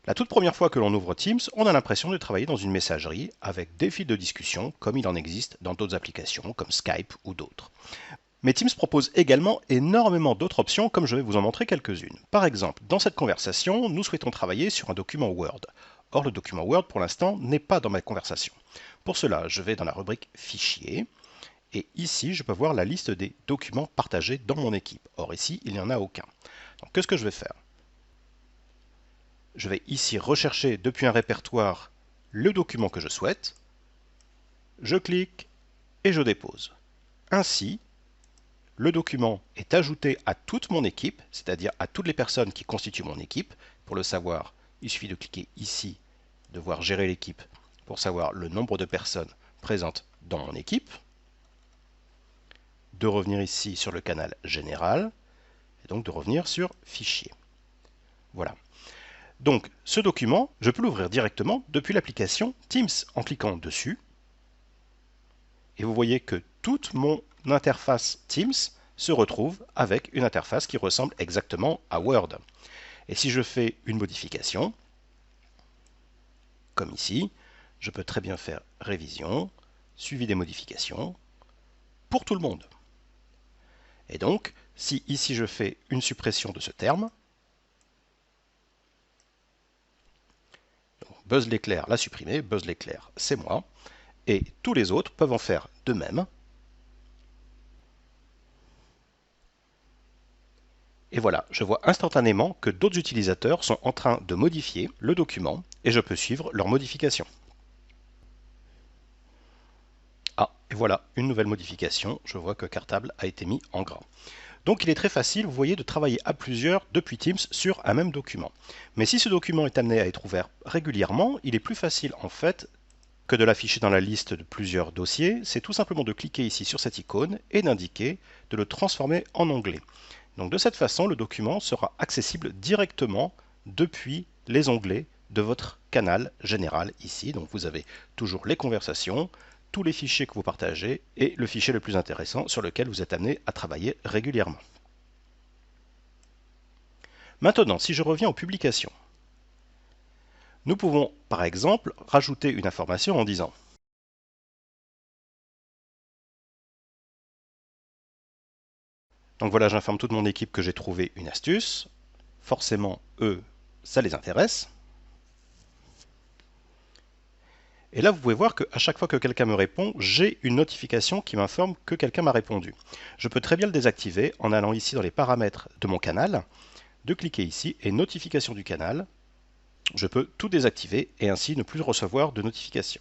La toute première fois que l'on ouvre Teams, on a l'impression de travailler dans une messagerie avec des fils de discussion comme il en existe dans d'autres applications comme Skype ou d'autres. Mais Teams propose également énormément d'autres options comme je vais vous en montrer quelques-unes. Par exemple, dans cette conversation, nous souhaitons travailler sur un document Word. Or, le document Word pour l'instant n'est pas dans ma conversation. Pour cela, je vais dans la rubrique Fichier et ici, je peux voir la liste des documents partagés dans mon équipe. Or ici, il n'y en a aucun. Donc, qu'est-ce que je vais faire? Je vais ici rechercher depuis un répertoire le document que je souhaite. Je clique et je dépose. Ainsi, le document est ajouté à toute mon équipe, c'est-à-dire à toutes les personnes qui constituent mon équipe. Pour le savoir, il suffit de cliquer ici, de voir gérer l'équipe pour savoir le nombre de personnes présentes dans mon équipe, de revenir ici sur le canal général et donc de revenir sur fichier. Voilà. Donc ce document, je peux l'ouvrir directement depuis l'application Teams en cliquant dessus. Et vous voyez que toute mon interface Teams se retrouve avec une interface qui ressemble exactement à Word. Et si je fais une modification, comme ici, je peux très bien faire révision, suivi des modifications, pour tout le monde. Et donc, si ici je fais une suppression de ce terme, Buzz l'éclair l'a supprimé, Buzz l'éclair c'est moi, et tous les autres peuvent en faire de même. Et voilà, je vois instantanément que d'autres utilisateurs sont en train de modifier le document et je peux suivre leurs modifications. Ah, et voilà, une nouvelle modification, je vois que Cartable a été mis en gras. Donc il est très facile, vous voyez, de travailler à plusieurs depuis Teams sur un même document. Mais si ce document est amené à être ouvert régulièrement, il est plus facile en fait que de l'afficher dans la liste de plusieurs dossiers. C'est tout simplement de cliquer ici sur cette icône et d'indiquer de le transformer en onglet. Donc de cette façon, le document sera accessible directement depuis les onglets de votre canal général ici. Donc vous avez toujours les conversations, tous les fichiers que vous partagez et le fichier le plus intéressant sur lequel vous êtes amené à travailler régulièrement. Maintenant, si je reviens aux publications, nous pouvons par exemple rajouter une information en disant donc voilà, j'informe toute mon équipe que j'ai trouvé une astuce. Forcément, eux, ça les intéresse. Et là, vous pouvez voir qu'à chaque fois que quelqu'un me répond, j'ai une notification qui m'informe que quelqu'un m'a répondu. Je peux très bien le désactiver en allant ici dans les paramètres de mon canal, de cliquer ici et notification du canal. Je peux tout désactiver et ainsi ne plus recevoir de notifications.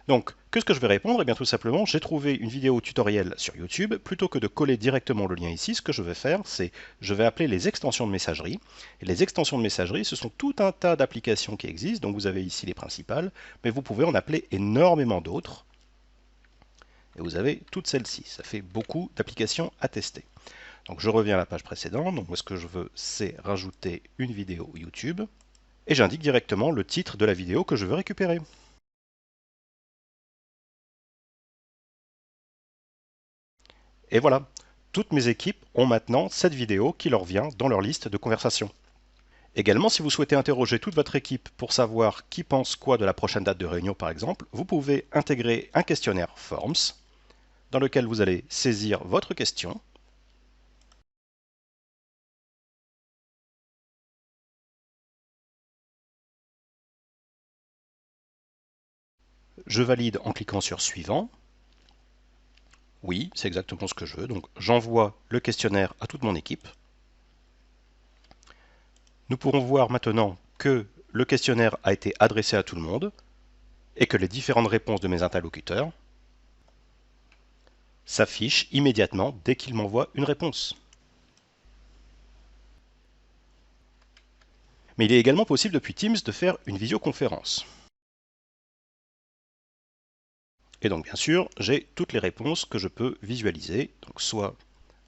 Donc, qu'est-ce que je vais répondre? Eh bien tout simplement, j'ai trouvé une vidéo tutoriel sur YouTube. Plutôt que de coller directement le lien ici, ce que je vais faire, c'est je vais appeler les extensions de messagerie. Et les extensions de messagerie, ce sont tout un tas d'applications qui existent. Donc vous avez ici les principales, mais vous pouvez en appeler énormément d'autres. Et vous avez toutes celles-ci. Ça fait beaucoup d'applications à tester. Donc je reviens à la page précédente. Donc moi, ce que je veux, c'est rajouter une vidéo YouTube. Et j'indique directement le titre de la vidéo que je veux récupérer. Et voilà, toutes mes équipes ont maintenant cette vidéo qui leur vient dans leur liste de conversation. Également, si vous souhaitez interroger toute votre équipe pour savoir qui pense quoi de la prochaine date de réunion par exemple, vous pouvez intégrer un questionnaire Forms dans lequel vous allez saisir votre question. Je valide en cliquant sur Suivant. Oui, c'est exactement ce que je veux. Donc j'envoie le questionnaire à toute mon équipe. Nous pourrons voir maintenant que le questionnaire a été adressé à tout le monde et que les différentes réponses de mes interlocuteurs s'affichent immédiatement dès qu'ils m'envoient une réponse. Mais il est également possible depuis Teams de faire une visioconférence. Et donc bien sûr, j'ai toutes les réponses que je peux visualiser, donc soit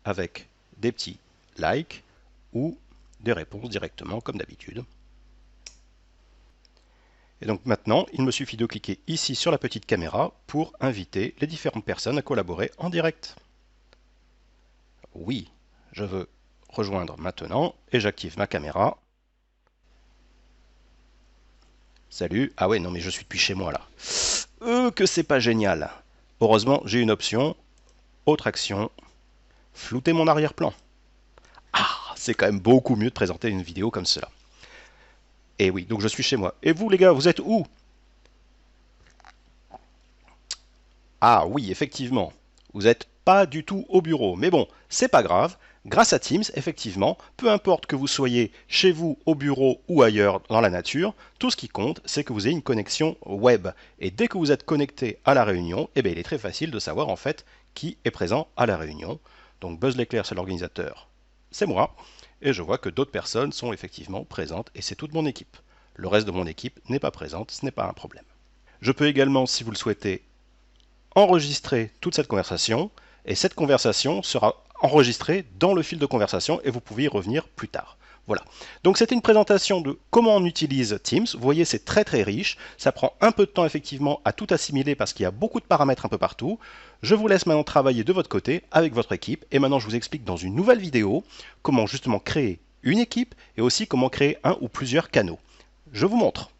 avec des petits likes ou des réponses directement comme d'habitude. Et donc maintenant, il me suffit de cliquer ici sur la petite caméra pour inviter les différentes personnes à collaborer en direct. Oui, je veux rejoindre maintenant et j'active ma caméra. Salut. Ah ouais, non mais je suis depuis chez moi là. Que c'est pas génial. Heureusement, j'ai une option. Autre action. Flouter mon arrière-plan. Ah, c'est quand même beaucoup mieux de présenter une vidéo comme cela. Et oui, donc je suis chez moi. Et vous les gars, vous êtes où? Ah oui, effectivement. Vous n'êtes pas du tout au bureau. Mais bon, c'est pas grave. Grâce à Teams, effectivement, peu importe que vous soyez chez vous, au bureau ou ailleurs dans la nature, tout ce qui compte, c'est que vous ayez une connexion web. Et dès que vous êtes connecté à la réunion, eh bien, il est très facile de savoir en fait qui est présent à la réunion. Donc Buzz l'éclair, c'est l'organisateur, c'est moi. Et je vois que d'autres personnes sont effectivement présentes et c'est toute mon équipe. Le reste de mon équipe n'est pas présente, ce n'est pas un problème. Je peux également, si vous le souhaitez, enregistrer toute cette conversation et cette conversation sera enregistrée dans le fil de conversation et vous pouvez y revenir plus tard. Voilà. Donc c'était une présentation de comment on utilise Teams. Vous voyez, c'est très très riche. Ça prend un peu de temps effectivement à tout assimiler parce qu'il y a beaucoup de paramètres un peu partout. Je vous laisse maintenant travailler de votre côté avec votre équipe et maintenant je vous explique dans une nouvelle vidéo comment justement créer une équipe et aussi comment créer un ou plusieurs canaux. Je vous montre.